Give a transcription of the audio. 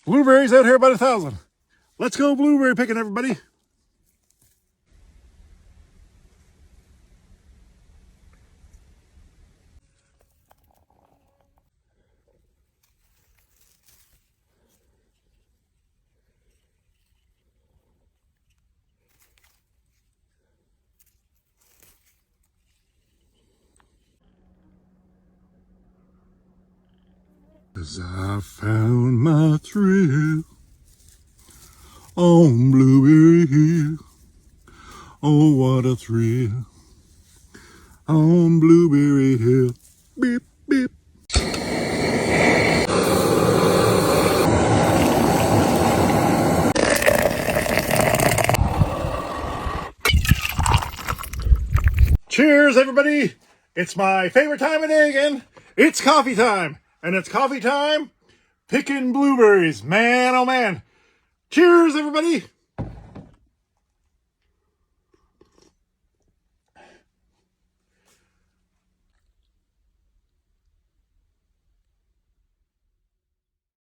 Blueberries out here by the thousand. Let's go blueberry picking, everybody. As I found my thrill on Blueberry Hill. Oh, what a thrill on Blueberry Hill. Beep, beep. Cheers, everybody. It's my favorite time of day again. It's coffee time. And it's coffee time picking blueberries. Man, oh man. Cheers, everybody.